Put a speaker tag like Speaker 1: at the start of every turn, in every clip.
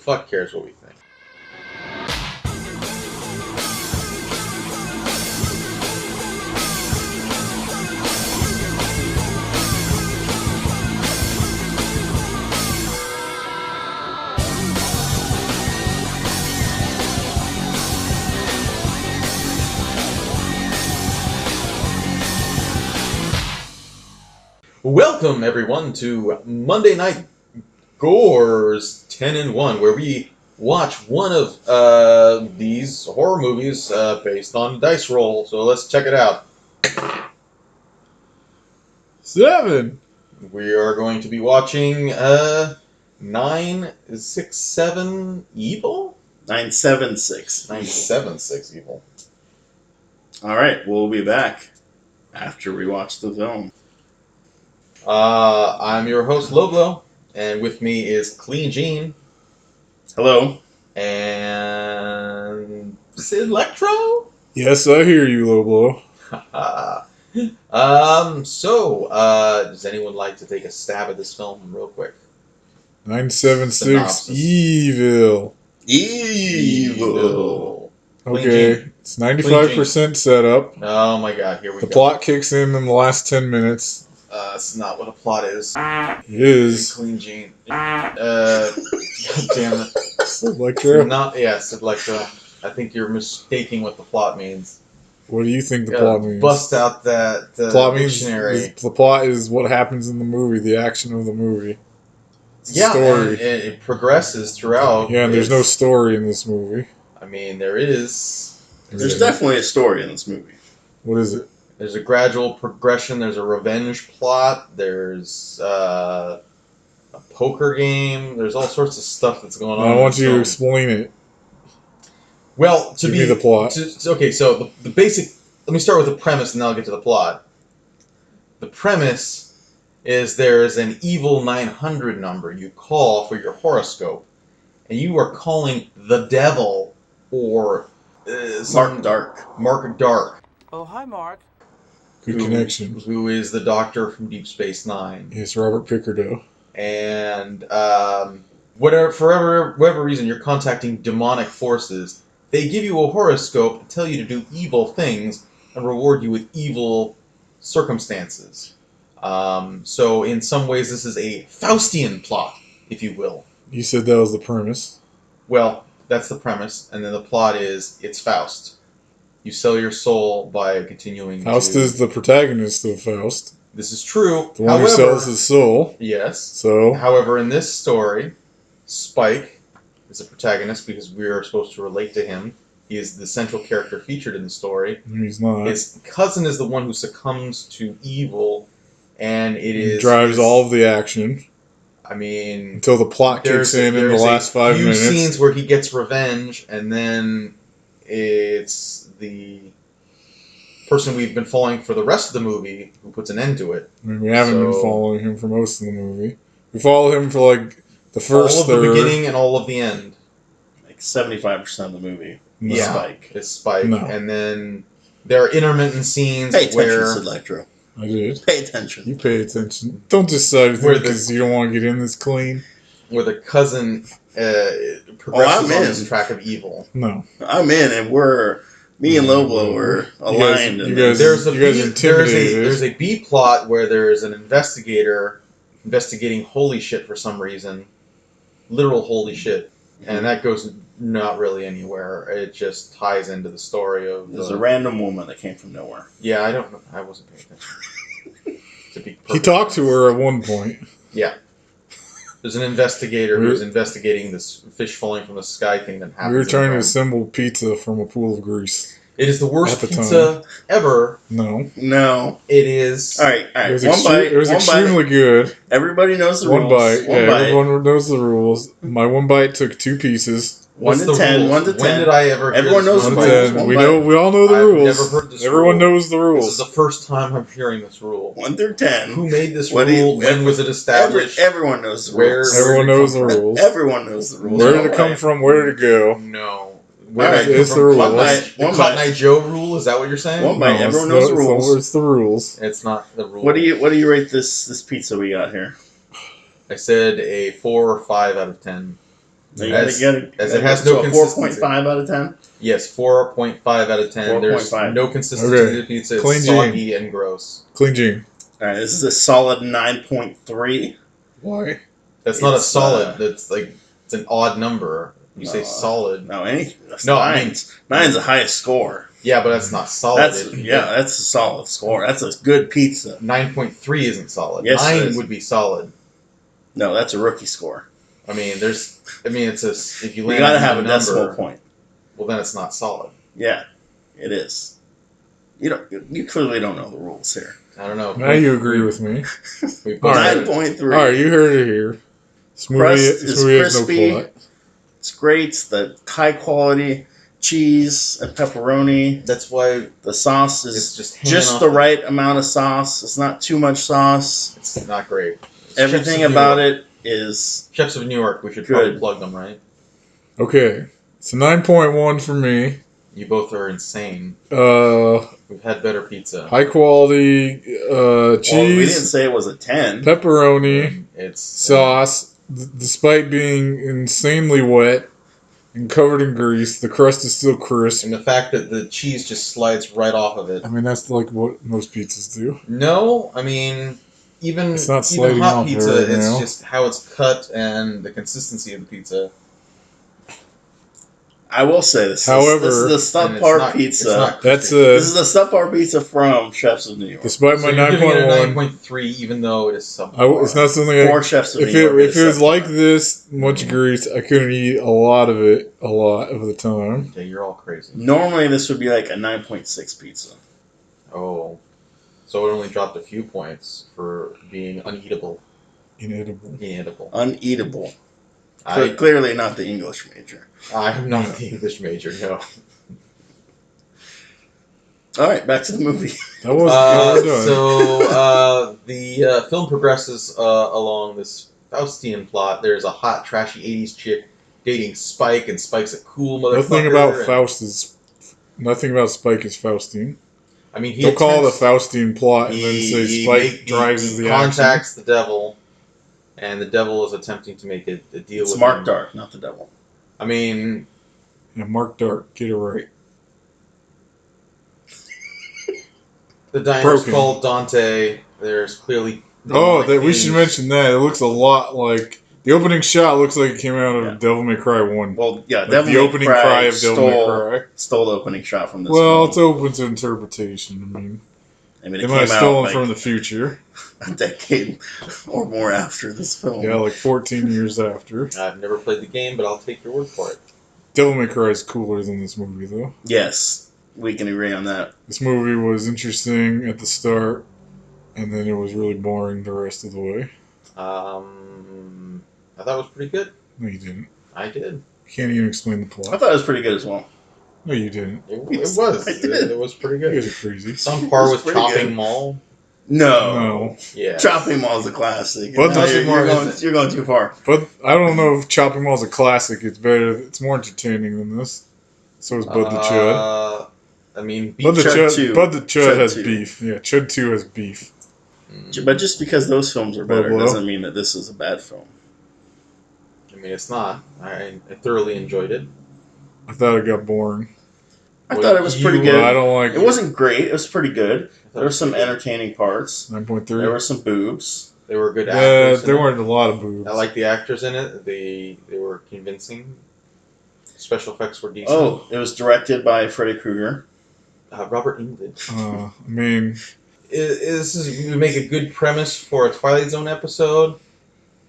Speaker 1: fuck cares what we think? Welcome, everyone, to Monday Night Gore's 10 in 1, where we watch one of these horror movies based on dice roll. So let's check it out.
Speaker 2: 7.
Speaker 1: We are going to be watching 967 Evil?
Speaker 3: 976.
Speaker 1: 976 Evil.
Speaker 3: Alright, we'll be back after we watch the film.
Speaker 1: I'm your host, Lowblow, and with me is Clean Gene.
Speaker 3: Hello.
Speaker 1: And Cid Lectro?
Speaker 2: Yes, I hear you, Lowblow.
Speaker 1: Does anyone like to take a stab at this film real quick?
Speaker 2: 976
Speaker 1: Synopsis.
Speaker 2: Evil.
Speaker 3: Evil.
Speaker 2: Okay, it's 95% setup.
Speaker 1: Oh my god, here we
Speaker 2: The
Speaker 1: go.
Speaker 2: plot kicks in the last 10 minutes.
Speaker 1: That's not what a plot is.
Speaker 2: It is.
Speaker 1: Clean Gene. God damn it.
Speaker 2: Electro.
Speaker 1: Cid Lectro. I think you're mistaking what the plot means.
Speaker 2: What do you think the plot means?
Speaker 1: Bust out that
Speaker 2: plot
Speaker 1: dictionary.
Speaker 2: means the plot is what happens in the movie, the action of the movie. It's
Speaker 1: Yeah,
Speaker 2: story.
Speaker 1: and it progresses throughout.
Speaker 2: Yeah, and there's no story in this movie.
Speaker 1: I mean, there is.
Speaker 3: There's definitely a story in this movie.
Speaker 2: What is it?
Speaker 1: There's a gradual progression. There's a revenge plot. There's a poker game. There's all sorts of stuff that's going on.
Speaker 2: I want you to explain it.
Speaker 1: Well,
Speaker 2: Give me the plot.
Speaker 1: Okay, so the basic... Let me start with the premise and then I'll get to the plot. The premise is there is an evil 900 number you call for your horoscope. And you are calling the devil or...
Speaker 3: Mark Dark.
Speaker 1: Mark Dark.
Speaker 4: Oh, hi, Mark.
Speaker 2: Good connection.
Speaker 1: Who is the doctor from Deep Space Nine.
Speaker 2: Yes, Robert Picardo.
Speaker 1: And for whatever reason you're contacting demonic forces, they give you a horoscope to tell you to do evil things and reward you with evil circumstances. So in some ways this is a Faustian plot, if you will.
Speaker 2: You said that was the premise.
Speaker 1: Well, that's the premise, and then the plot is it's Faust. You sell your soul by continuing
Speaker 2: Faust is the protagonist of Faust.
Speaker 1: This is true.
Speaker 2: The one who sells his soul.
Speaker 1: Yes.
Speaker 2: So.
Speaker 1: However, in this story, Spike is the protagonist because we are supposed to relate to him. He is the central character featured in the story.
Speaker 2: He's not.
Speaker 1: His cousin is the one who succumbs to evil, and
Speaker 2: He drives all of the action.
Speaker 1: I mean...
Speaker 2: Until the plot kicks in the last 5 minutes.
Speaker 1: There's scenes where he gets revenge, and then it's the person we've been following for the rest of the movie who puts an end to it.
Speaker 2: I mean, we haven't been following him for most of the movie. We follow him for like the first
Speaker 1: all of the beginning and all of the end.
Speaker 3: Like 75% of the movie.
Speaker 2: No.
Speaker 1: Yeah,
Speaker 3: Spike.
Speaker 1: It's Spike.
Speaker 2: No.
Speaker 1: And then there are intermittent scenes
Speaker 3: Pay attention,
Speaker 1: where...
Speaker 3: Cid Lectro.
Speaker 2: I did.
Speaker 3: Pay attention.
Speaker 2: You pay attention. Don't decide because you don't want to get in this clean.
Speaker 1: Where the cousin progresses on this
Speaker 3: in.
Speaker 1: track of evil.
Speaker 2: No.
Speaker 3: I'm in, and me and Lowblow were aligned.
Speaker 2: You guys
Speaker 1: There's
Speaker 2: intimidated.
Speaker 1: a B plot where there's an investigator investigating holy shit for some reason. Literal holy shit. And that goes not really anywhere. It just ties into the story of...
Speaker 3: There's a random woman that came from nowhere.
Speaker 1: Yeah, I don't know. I wasn't paying attention.
Speaker 2: He talked to her at one point.
Speaker 1: Yeah. There's an investigator who's investigating this fish falling from the sky thing that happens.
Speaker 2: We were trying to assemble pizza from a pool of grease.
Speaker 1: It is the worst pizza ever.
Speaker 2: No.
Speaker 1: It is...
Speaker 3: Alright.
Speaker 2: It was extremely good.
Speaker 3: Everybody knows the rules.
Speaker 2: One bite. Everyone knows the rules. My one bite took 2 pieces.
Speaker 3: 1 to 10. 1 to 10.
Speaker 1: When did I ever...
Speaker 3: Everyone knows the rules.
Speaker 2: We all know the rules.
Speaker 1: I've never heard this
Speaker 2: Everyone
Speaker 1: rule.
Speaker 2: knows the rules.
Speaker 1: This is the first time I'm hearing this rule.
Speaker 3: 1 through 10.
Speaker 1: Who made this rule? When was it established?
Speaker 3: Everyone knows the rules.
Speaker 2: Everyone knows the rules.
Speaker 3: Everyone knows the rules.
Speaker 2: Where did it come from? Where did it go?
Speaker 1: No.
Speaker 2: It's the rules.
Speaker 1: The Cotton Eye Joe rule? Is that what you're saying?
Speaker 3: One bite. Everyone knows the rules.
Speaker 2: It's the rules.
Speaker 1: It's not the rules.
Speaker 3: What do you rate this pizza we got here?
Speaker 1: I said a 4 or 5 out of 10. As it has no consistency.
Speaker 3: 4.5 out of 10?
Speaker 1: Yes, 4.5 out of 10. There's
Speaker 3: 4.5.
Speaker 1: no consistency
Speaker 2: Okay.
Speaker 1: to the pizza. It's
Speaker 2: Clean
Speaker 1: soggy and gross.
Speaker 2: Clean Gene.
Speaker 3: Alright, this is a solid 9.3.
Speaker 2: Why?
Speaker 1: That's not a
Speaker 3: It's,
Speaker 1: solid. That's like it's an odd number. You say solid.
Speaker 3: No, that's
Speaker 1: No,
Speaker 3: nines. Nine's the highest score.
Speaker 1: Yeah, but that's not solid.
Speaker 3: That's a solid score. That's a good pizza.
Speaker 1: 9.3 isn't solid.
Speaker 3: Yes, it
Speaker 1: 9
Speaker 3: is.
Speaker 1: would be solid.
Speaker 3: No, that's a rookie score.
Speaker 1: It's if you
Speaker 3: You
Speaker 1: land
Speaker 3: gotta
Speaker 1: on
Speaker 3: have a
Speaker 1: number,
Speaker 3: decimal point.
Speaker 1: well then it's not solid.
Speaker 3: Yeah, it is. You clearly don't know the rules here.
Speaker 1: I don't know.
Speaker 2: Now you agree with me.
Speaker 1: We both
Speaker 2: All right.
Speaker 1: said it.
Speaker 3: 9.3.
Speaker 2: All right, you heard it here. This movie,
Speaker 3: Crust
Speaker 2: this
Speaker 3: is
Speaker 2: movie has
Speaker 3: crispy.
Speaker 2: no plot.
Speaker 3: It's great. It's the high quality cheese and pepperoni.
Speaker 1: That's why
Speaker 3: The sauce
Speaker 1: it's
Speaker 3: is
Speaker 1: just hanging
Speaker 3: just
Speaker 1: off
Speaker 3: the right amount of sauce. It's not too much sauce.
Speaker 1: It's not great.
Speaker 3: Everything about it is
Speaker 1: Chefs of New York. We should
Speaker 3: Good.
Speaker 1: probably plug them, right?
Speaker 2: Okay, it's a 9.1 for me.
Speaker 1: You both are insane. We've had better pizza.
Speaker 2: High quality cheese,
Speaker 3: Well, we didn't say it was a 10.
Speaker 2: pepperoni,
Speaker 1: It's
Speaker 2: sauce. Despite being insanely wet and covered in grease, the crust is still crisp.
Speaker 1: and the fact that the cheese just slides right off of it.
Speaker 2: I mean, that's like what most pizzas do.
Speaker 1: No, I mean even
Speaker 2: It's not
Speaker 1: even
Speaker 2: sliding
Speaker 1: hot
Speaker 2: off
Speaker 1: pizza.
Speaker 2: right
Speaker 1: It's
Speaker 2: now.
Speaker 1: just how it's cut and the consistency of the pizza.
Speaker 3: I will say this.
Speaker 2: However-
Speaker 3: this is the
Speaker 1: And it's
Speaker 3: subpar
Speaker 1: not-
Speaker 3: pizza.
Speaker 1: it's not
Speaker 2: That's
Speaker 1: crispy.
Speaker 3: This is the subpar pizza from Chefs of New York.
Speaker 2: despite
Speaker 1: So
Speaker 2: my
Speaker 1: you're giving it a
Speaker 2: 9.1.
Speaker 1: 9.3, even though it is subpar.
Speaker 2: It's not something
Speaker 3: Four Chefs of
Speaker 2: if
Speaker 3: New York.
Speaker 2: it was
Speaker 3: is
Speaker 2: like
Speaker 3: subpar.
Speaker 2: this much grease, I couldn't eat a lot of it a lot of the time.
Speaker 1: Okay, you're all crazy.
Speaker 3: Normally, this would be like a 9.6 pizza.
Speaker 1: Oh, so it only dropped a few points for being uneatable.
Speaker 2: Inedible.
Speaker 1: Inedible.
Speaker 3: Uneatable.
Speaker 1: I
Speaker 3: Clearly not the English major.
Speaker 1: I'm not the English major. No.
Speaker 3: All right, back to the movie.
Speaker 2: That was well done.
Speaker 1: So the film progresses along this Faustian plot. There's a hot, trashy '80s chick dating Spike, and Spike's a cool motherfucker.
Speaker 2: Nothing about Spike is Faustine.
Speaker 1: I mean, he
Speaker 2: Don't call it a
Speaker 1: attempts-
Speaker 2: Faustine plot and then say Spike drives
Speaker 1: he
Speaker 2: the action.
Speaker 1: contacts the devil, and the devil is attempting to make a deal
Speaker 3: It's
Speaker 1: with
Speaker 3: Mark
Speaker 1: him.
Speaker 3: Dark, not the devil.
Speaker 1: I mean,
Speaker 2: Yeah, Mark Dark, get it right.
Speaker 1: the diner's
Speaker 2: Broken.
Speaker 1: called Dante. There's clearly
Speaker 2: Oh,
Speaker 1: demonic
Speaker 2: we should
Speaker 1: hinge.
Speaker 2: mention that. It looks a lot like the opening shot. Looks like it came out of
Speaker 3: Yeah.
Speaker 2: Devil May Cry 1.
Speaker 3: Well, yeah,
Speaker 2: Like
Speaker 3: Devil
Speaker 2: the
Speaker 3: May
Speaker 2: opening cry of Devil May Cry.
Speaker 3: stole the opening shot from this
Speaker 2: Well,
Speaker 3: movie.
Speaker 2: it's open to interpretation. I mean,
Speaker 3: it
Speaker 2: they might have
Speaker 3: came out
Speaker 2: stolen
Speaker 3: like
Speaker 2: from the future.
Speaker 3: a decade or more after this film.
Speaker 2: Yeah, like 14 years after.
Speaker 1: I've never played the game, but I'll take your word for it.
Speaker 2: Devil May Cry is cooler than this movie, though.
Speaker 3: Yes, we can agree on that.
Speaker 2: This movie was interesting at the start, and then it was really boring the rest of the way.
Speaker 1: I thought it was pretty good.
Speaker 2: No, you didn't.
Speaker 1: I did.
Speaker 2: You can't even explain the
Speaker 3: I
Speaker 2: plot.
Speaker 3: thought it was pretty good as well.
Speaker 2: No, you didn't.
Speaker 1: It
Speaker 3: Yes,
Speaker 1: was.
Speaker 3: I did.
Speaker 1: It was pretty
Speaker 2: You
Speaker 1: good.
Speaker 2: guys are crazy.
Speaker 1: It's on par
Speaker 3: It was
Speaker 1: with
Speaker 3: pretty
Speaker 1: Chopping
Speaker 3: good.
Speaker 1: Mall.
Speaker 3: No.
Speaker 2: No.
Speaker 3: Chopping Mall is a classic.
Speaker 2: But
Speaker 3: No,
Speaker 1: Chopping Mall isn't.
Speaker 3: you're going too far.
Speaker 2: But I don't know if Chopping Mall's a classic. It's better. It's more entertaining than this. So is Bud the Chud.
Speaker 1: I mean,
Speaker 2: Bud the
Speaker 3: Chud
Speaker 2: Chud,
Speaker 3: 2.
Speaker 2: Bud the Chud
Speaker 3: Chud
Speaker 2: has
Speaker 3: 2.
Speaker 2: beef. Yeah, Chud 2 has beef.
Speaker 3: But just because those films are better
Speaker 2: Lowblow.
Speaker 3: doesn't mean that this is a bad film.
Speaker 1: I mean, it's not. I thoroughly enjoyed it.
Speaker 2: I thought it got boring.
Speaker 3: I thought it was pretty
Speaker 1: you-
Speaker 3: good.
Speaker 2: I don't like
Speaker 3: It wasn't great. It was pretty good. There were some entertaining parts.
Speaker 2: 9.3.
Speaker 3: There were some boobs.
Speaker 1: They were good actors.
Speaker 2: There
Speaker 1: in it.
Speaker 2: weren't a lot of boobs.
Speaker 1: I like the actors in it. They were convincing. Special effects were decent.
Speaker 3: Oh, it was directed by Freddy Krueger.
Speaker 1: Robert Englund.
Speaker 2: I mean,
Speaker 1: This is you make a good premise for a Twilight Zone episode.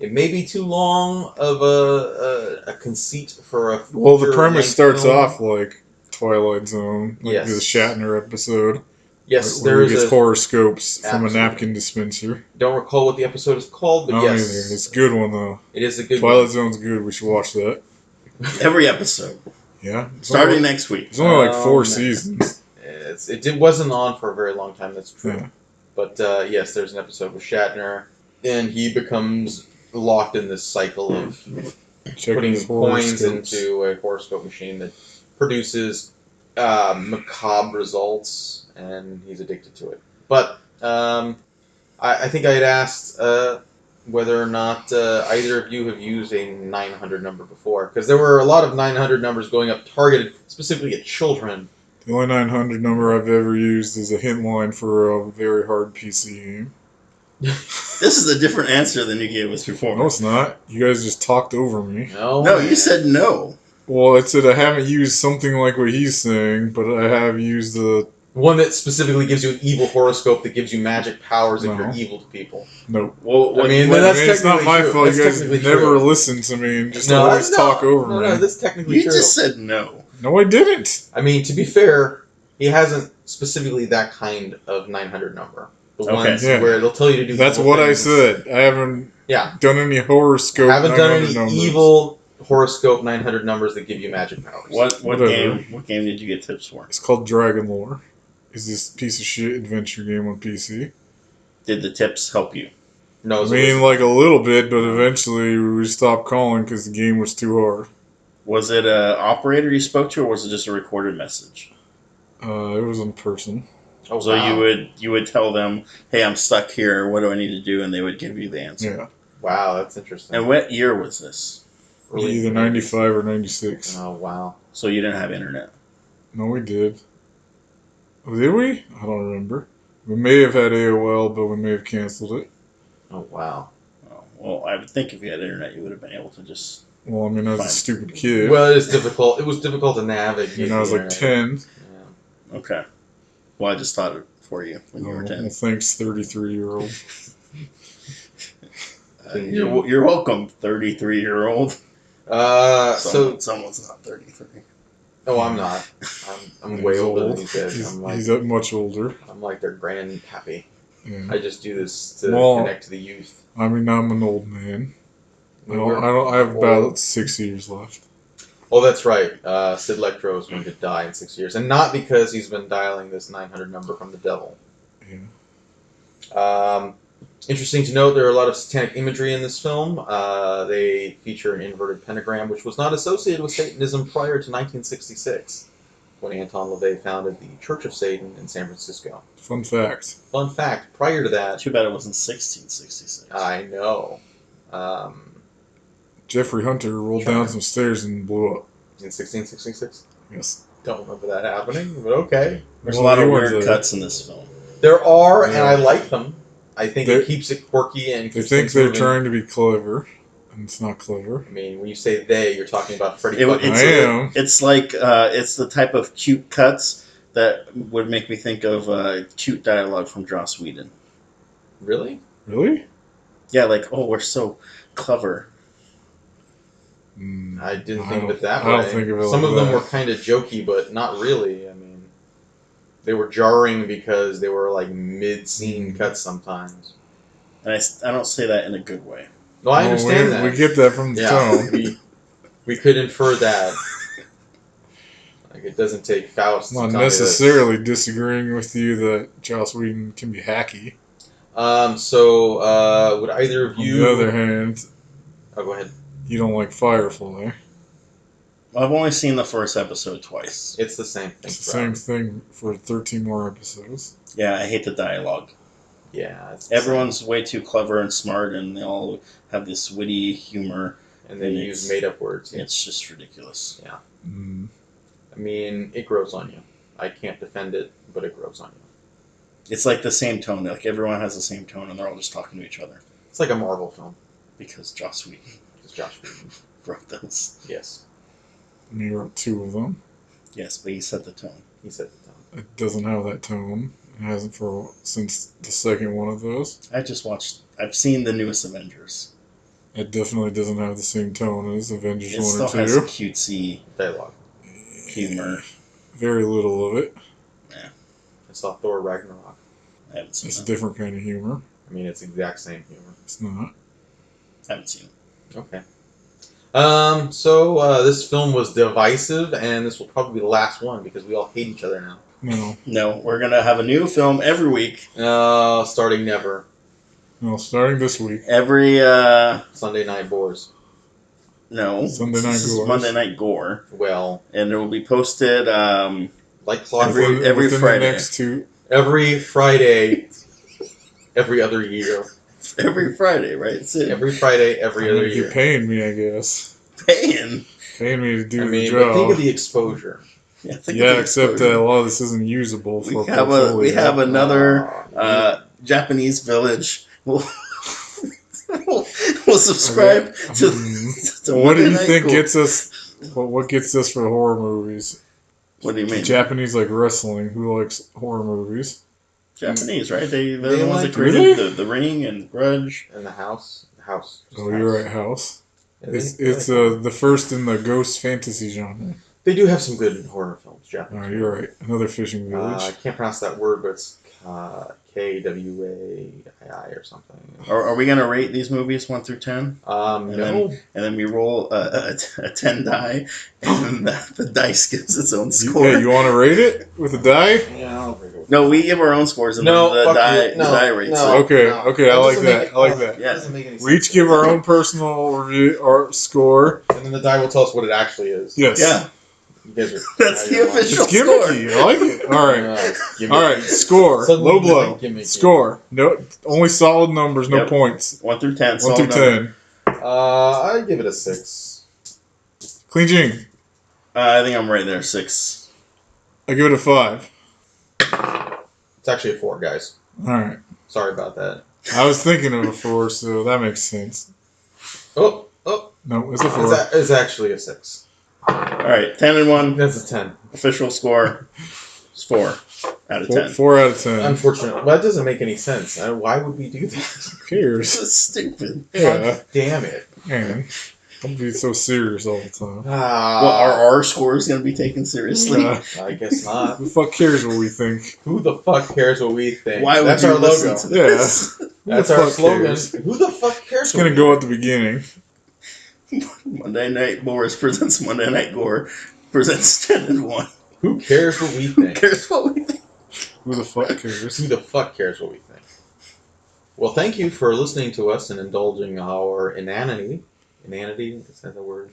Speaker 1: It may be too long of a conceit for a.
Speaker 2: well, the
Speaker 1: feature
Speaker 2: premise
Speaker 1: length
Speaker 2: starts
Speaker 1: film.
Speaker 2: off like Twilight Zone, like
Speaker 1: Yes.
Speaker 2: the Shatner episode.
Speaker 1: Yes,
Speaker 2: where
Speaker 1: there
Speaker 2: he
Speaker 1: is
Speaker 2: gets
Speaker 1: a.
Speaker 2: horoscopes from a
Speaker 1: Absolutely.
Speaker 2: napkin dispenser.
Speaker 1: Don't recall what the episode is called, but
Speaker 2: I don't
Speaker 1: yes,
Speaker 2: either. It's a good one though.
Speaker 1: it is a good.
Speaker 2: Twilight
Speaker 1: one.
Speaker 2: Zone's good. We should watch that.
Speaker 3: Every episode.
Speaker 2: Yeah,
Speaker 3: Starting next week.
Speaker 2: It's only like 4
Speaker 1: man.
Speaker 2: seasons.
Speaker 1: It wasn't on for a very long time. That's true.
Speaker 2: Yeah.
Speaker 1: But yes, there's an episode with Shatner, and he becomes locked in this cycle of
Speaker 2: Check
Speaker 1: putting
Speaker 2: his
Speaker 1: coins
Speaker 2: horoscopes.
Speaker 1: into a horoscope machine that produces macabre results, and he's addicted to it. But I think I had asked whether or not either of you have used a 900 number before, because there were a lot of 900 numbers going up targeted specifically at children.
Speaker 2: The only 900 number I've ever used is a hint line for a very hard PC game.
Speaker 3: This is a different answer than you gave us before.
Speaker 2: No, it's not. You guys just talked over me.
Speaker 1: No,
Speaker 3: No, you said no.
Speaker 2: Well, it said I haven't used something like what he's saying, but I have used the...
Speaker 1: one that specifically gives you an evil horoscope that gives you magic powers if
Speaker 2: No.
Speaker 1: you're evil to people.
Speaker 2: Nope.
Speaker 3: Well,
Speaker 1: I mean,
Speaker 3: what-
Speaker 1: that's
Speaker 2: it's not my
Speaker 1: technically
Speaker 2: fault.
Speaker 1: true.
Speaker 2: You
Speaker 1: That's
Speaker 2: guys
Speaker 1: technically
Speaker 2: never
Speaker 1: true.
Speaker 2: listen to me and just always talk over me.
Speaker 1: No, that's technically
Speaker 3: you
Speaker 1: true.
Speaker 3: just said no.
Speaker 2: No, I didn't.
Speaker 1: I mean, to be fair, he hasn't specifically that kind of 900 number. The
Speaker 3: Okay.
Speaker 1: ones
Speaker 2: Yeah.
Speaker 1: where they'll tell you to do
Speaker 2: That's
Speaker 1: evil
Speaker 2: what I
Speaker 1: things.
Speaker 2: said. I haven't
Speaker 1: Yeah.
Speaker 2: done any horoscope.
Speaker 1: Haven't done
Speaker 2: 900
Speaker 1: any
Speaker 2: numbers.
Speaker 1: evil horoscope 900 numbers that give you magic powers.
Speaker 3: What
Speaker 2: Whatever.
Speaker 3: game did you get tips for?
Speaker 2: It's called Dragon Lore. It's this piece of shit adventure game on PC.
Speaker 3: Did the tips help you?
Speaker 1: No,
Speaker 2: I
Speaker 1: it's a
Speaker 2: mean,
Speaker 1: wizard.
Speaker 2: like a little bit, but eventually we stopped calling because the game was too hard.
Speaker 3: Was it an operator you spoke to, or was it just a recorded message?
Speaker 2: It was in person.
Speaker 1: Oh,
Speaker 3: So
Speaker 1: wow.
Speaker 3: you would tell them, "Hey, I'm stuck here. What do I need to do?" And they would give you the answer.
Speaker 2: Yeah.
Speaker 1: Wow, that's interesting.
Speaker 3: And what year was this?
Speaker 1: Early
Speaker 2: Either 95 or 96.
Speaker 1: Oh, wow.
Speaker 3: So you didn't have internet.
Speaker 2: No, we did. Oh, did we? I don't remember. We may have had AOL, but we may have canceled it.
Speaker 1: Oh, wow.
Speaker 3: Oh, well, I would think if you had internet, you would have been able to just.
Speaker 2: Well, I mean, I was
Speaker 3: Fine.
Speaker 2: a stupid kid.
Speaker 1: Well, it is difficult. It was difficult to navigate.
Speaker 2: And I was
Speaker 1: the
Speaker 2: like
Speaker 1: internet.
Speaker 2: 10.
Speaker 1: Yeah.
Speaker 3: Okay. Well, I just thought it for you when you were 10.
Speaker 2: Well, thanks, 33-year-old.
Speaker 3: You're welcome, 33-year-old. Someone's not 33.
Speaker 1: Oh, I'm not. I'm way
Speaker 2: He's
Speaker 1: older
Speaker 2: old.
Speaker 1: than these guys.
Speaker 2: He's that much older.
Speaker 1: I'm like their grandpappy.
Speaker 2: Yeah.
Speaker 1: I just do this to
Speaker 2: Well,
Speaker 1: connect to the youth.
Speaker 2: I mean, I'm an old man. I
Speaker 1: We're
Speaker 2: have
Speaker 1: old.
Speaker 2: about 6 years left.
Speaker 1: Oh, that's right. Cid Lectro is going to die in 6 years, and not because he's been dialing this 900 number from the devil.
Speaker 2: Yeah.
Speaker 1: Interesting to note, there are a lot of satanic imagery in this film. They feature an inverted pentagram, which was not associated with Satanism prior to 1966, when Anton LaVey founded the Church of Satan in San Francisco.
Speaker 2: Fun fact.
Speaker 1: Fun fact, prior to that,
Speaker 3: Too bad it wasn't 1666.
Speaker 1: I know,
Speaker 2: Jeffrey Hunter rolled down some stairs and blew up.
Speaker 1: in 1666?
Speaker 2: Yes.
Speaker 1: Don't remember that happening, but okay.
Speaker 3: There's
Speaker 2: Well,
Speaker 3: a lot of
Speaker 2: he
Speaker 3: weird
Speaker 2: was a-
Speaker 3: cuts in this film.
Speaker 1: There are, and
Speaker 2: Yeah.
Speaker 1: I like them. I think
Speaker 2: They're-
Speaker 1: it keeps it quirky and
Speaker 2: They
Speaker 1: keeps
Speaker 2: think
Speaker 1: things
Speaker 2: they're
Speaker 1: moving.
Speaker 2: trying to be clever, and it's not clever.
Speaker 1: I mean, when you say they, you're talking about Freddie
Speaker 3: It-
Speaker 1: fucking
Speaker 3: it's,
Speaker 2: I
Speaker 3: a-
Speaker 2: am.
Speaker 3: it's like it's the type of cute cuts that would make me think of cute dialogue from Joss Whedon.
Speaker 1: Really?
Speaker 2: Really?
Speaker 3: Yeah, like, oh, we're so clever.
Speaker 1: I didn't
Speaker 2: I
Speaker 1: think of
Speaker 2: don't-
Speaker 1: it that
Speaker 2: I
Speaker 1: way.
Speaker 2: don't think of it
Speaker 1: Some
Speaker 2: like
Speaker 1: of them
Speaker 2: that.
Speaker 1: were kind of jokey, but not really. I mean, they were jarring because they were like mid-scene cuts sometimes.
Speaker 3: And I don't say that in a good way.
Speaker 1: No, I
Speaker 2: Well,
Speaker 1: understand that.
Speaker 2: We get that from the
Speaker 1: yeah,
Speaker 2: tone.
Speaker 1: we could infer that. Like, it doesn't take Faust.
Speaker 2: Not
Speaker 1: to tell me this.
Speaker 2: necessarily disagreeing with you that Joss Whedon can be hacky.
Speaker 1: So, would either of
Speaker 2: On
Speaker 1: you?
Speaker 2: the other hand,
Speaker 1: Oh, go ahead.
Speaker 2: you don't like Firefly.
Speaker 3: I've only seen the first episode twice.
Speaker 1: It's the same thing.
Speaker 2: It's the same thing for 13 more episodes.
Speaker 3: Yeah, I hate the dialogue.
Speaker 1: Yeah. It's the same.
Speaker 3: Everyone's way too clever and smart, and they all have this witty humor.
Speaker 1: And they
Speaker 3: and
Speaker 1: use
Speaker 3: it's-
Speaker 1: made-up words. Yeah.
Speaker 3: It's just ridiculous.
Speaker 2: Mm.
Speaker 1: I mean, it grows on you. I can't defend it, but it grows on you.
Speaker 3: It's like the same tone. Like everyone has the same tone, and they're all just talking to each other
Speaker 1: It's like a Marvel film.
Speaker 3: because Joss Whedon
Speaker 1: It's Josh Whedon.
Speaker 3: wrote those.
Speaker 1: Yes,
Speaker 2: And he wrote 2 of them.
Speaker 3: Yes, but he set the tone.
Speaker 1: he said the tone.
Speaker 2: It doesn't have that tone. It hasn't since the second one of those.
Speaker 3: I've seen the newest Avengers.
Speaker 2: It definitely doesn't have the same tone as Avengers
Speaker 3: It
Speaker 2: 1
Speaker 3: still
Speaker 2: or 2.
Speaker 3: has a cutesy
Speaker 1: Dialogue.
Speaker 3: humor.
Speaker 2: Very little of it.
Speaker 1: I saw Thor Ragnarok.
Speaker 3: I haven't seen
Speaker 2: It's a
Speaker 3: that.
Speaker 2: different kind of humor.
Speaker 1: I mean, it's the exact same humor.
Speaker 2: It's not.
Speaker 3: I haven't seen it.
Speaker 1: Okay. This film was divisive, and this will probably be the last one because we all hate each other now.
Speaker 2: No.
Speaker 3: No, we're gonna have a new film every week.
Speaker 1: Starting never.
Speaker 2: No, starting this week.
Speaker 3: Every
Speaker 1: Sunday Night Bores.
Speaker 3: no,
Speaker 2: Sunday Night
Speaker 3: this is
Speaker 2: Gore.
Speaker 3: Monday Night Gore,
Speaker 1: Well,
Speaker 3: and it will be posted.
Speaker 1: like clockwork.
Speaker 3: Every
Speaker 2: Within
Speaker 3: Friday.
Speaker 2: The next 2.
Speaker 1: Every Friday, every other year.
Speaker 3: every Friday, right? Sid?
Speaker 1: Every Friday, every other
Speaker 2: You're
Speaker 1: year.
Speaker 2: paying me, I guess.
Speaker 3: Paying.
Speaker 2: Paying me to do
Speaker 1: I
Speaker 2: the
Speaker 1: mean,
Speaker 2: job.
Speaker 1: but think of the exposure.
Speaker 3: Yeah, think of
Speaker 2: Yeah,
Speaker 3: the
Speaker 2: except that
Speaker 3: exposure.
Speaker 2: a lot of this isn't usable for
Speaker 3: we
Speaker 2: a
Speaker 3: have
Speaker 2: portfolio.
Speaker 3: we have another
Speaker 1: Aw,
Speaker 3: Japanese village. We'll subscribe to
Speaker 2: What do you
Speaker 3: Monday
Speaker 2: think
Speaker 3: Night
Speaker 2: gets us? What gets us for horror movies?
Speaker 3: What do you mean?
Speaker 2: Japanese like wrestling. Who likes horror movies?
Speaker 3: Japanese, right? They're
Speaker 1: They
Speaker 3: the ones
Speaker 1: like-
Speaker 3: that created
Speaker 2: Really?
Speaker 3: the Ring and Grudge.
Speaker 1: And the house. The house. Just
Speaker 2: Oh,
Speaker 1: house.
Speaker 2: you're right, House.
Speaker 1: Yeah,
Speaker 2: It's
Speaker 1: they,
Speaker 2: the first in the ghost fantasy genre.
Speaker 1: they do have some good horror films,
Speaker 2: Oh,
Speaker 1: Japanese.
Speaker 2: you're right. Another fishing
Speaker 1: I
Speaker 2: village.
Speaker 1: can't pronounce that word, but it's Kwai or something.
Speaker 3: Are we gonna rate these movies 1 through 10?
Speaker 1: No.
Speaker 3: And then we roll a 10 die, and the dice gives its own score.
Speaker 2: Yeah, you want to rate it with a die?
Speaker 1: Yeah, I'll read it.
Speaker 3: No, we give our own scores, and
Speaker 1: No,
Speaker 3: then
Speaker 1: fuck
Speaker 3: the die,
Speaker 1: you. No,
Speaker 3: the die rates
Speaker 1: no.
Speaker 3: it.
Speaker 2: Okay,
Speaker 1: No.
Speaker 2: okay, I like
Speaker 1: doesn't
Speaker 2: that.
Speaker 1: make it-
Speaker 2: I like that.
Speaker 1: That doesn't make any sense.
Speaker 2: We each give our own personal review or score.
Speaker 1: And then the die will tell us what it actually is.
Speaker 2: Yes.
Speaker 3: Yeah,
Speaker 1: You guys are,
Speaker 3: that's
Speaker 1: now
Speaker 3: the
Speaker 1: you're lying.
Speaker 3: official
Speaker 2: It's gimmicky. I like it. All right.
Speaker 1: Gimmicky.
Speaker 2: All right. Score.
Speaker 1: Suddenly
Speaker 2: Low blow.
Speaker 1: gimmicky.
Speaker 2: Score. No, only solid numbers. No
Speaker 3: Yep.
Speaker 2: points.
Speaker 3: 1 through 10.
Speaker 2: 1 through
Speaker 3: solid number.
Speaker 2: 10.
Speaker 1: I give it a 6.
Speaker 2: Clean Jing.
Speaker 3: I think I'm right there. 6.
Speaker 2: I give it a 5.
Speaker 1: It's actually a 4, guys.
Speaker 2: All right.
Speaker 1: Sorry about that.
Speaker 2: I was thinking of a 4, so that makes sense.
Speaker 1: Oh,
Speaker 2: No, it's a 4.
Speaker 1: it's actually a 6.
Speaker 3: All right, 10 and 1.
Speaker 1: That's a 10.
Speaker 3: Official score is 4 out of 10.
Speaker 2: 4 out of 10.
Speaker 1: Unfortunately, well, that doesn't make any sense. Why would we do that?
Speaker 2: Who cares?
Speaker 3: This is stupid.
Speaker 2: Yeah.
Speaker 1: God damn it.
Speaker 2: Man. Don't be so serious all the time.
Speaker 3: Well, are our scores going to be taken seriously?
Speaker 1: I guess not.
Speaker 2: Who the fuck cares what we think?
Speaker 1: Who the fuck cares what we think?
Speaker 3: Why would
Speaker 1: That's
Speaker 3: you
Speaker 1: our
Speaker 3: listen
Speaker 1: logo.
Speaker 3: to this?
Speaker 2: Who
Speaker 1: That's
Speaker 2: the
Speaker 1: our
Speaker 2: fuck
Speaker 1: slogan.
Speaker 2: cares?
Speaker 1: Who the fuck cares?
Speaker 2: It's gonna go at the beginning.
Speaker 3: Monday Night Boris presents Monday Night Gore presents 10 and 1.
Speaker 1: Who cares what we
Speaker 3: Who
Speaker 1: think?
Speaker 3: cares what we think?
Speaker 2: Who the fuck cares?
Speaker 1: Who the fuck cares what we think? Well, thank you for listening to us and indulging our inanity. Inanity? Is that the word?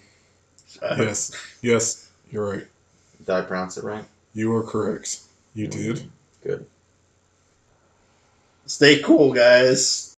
Speaker 2: Yes. Yes, you're right.
Speaker 1: Did I pronounce it right?
Speaker 2: You are correct. You did.
Speaker 1: Good.
Speaker 3: Stay cool, guys.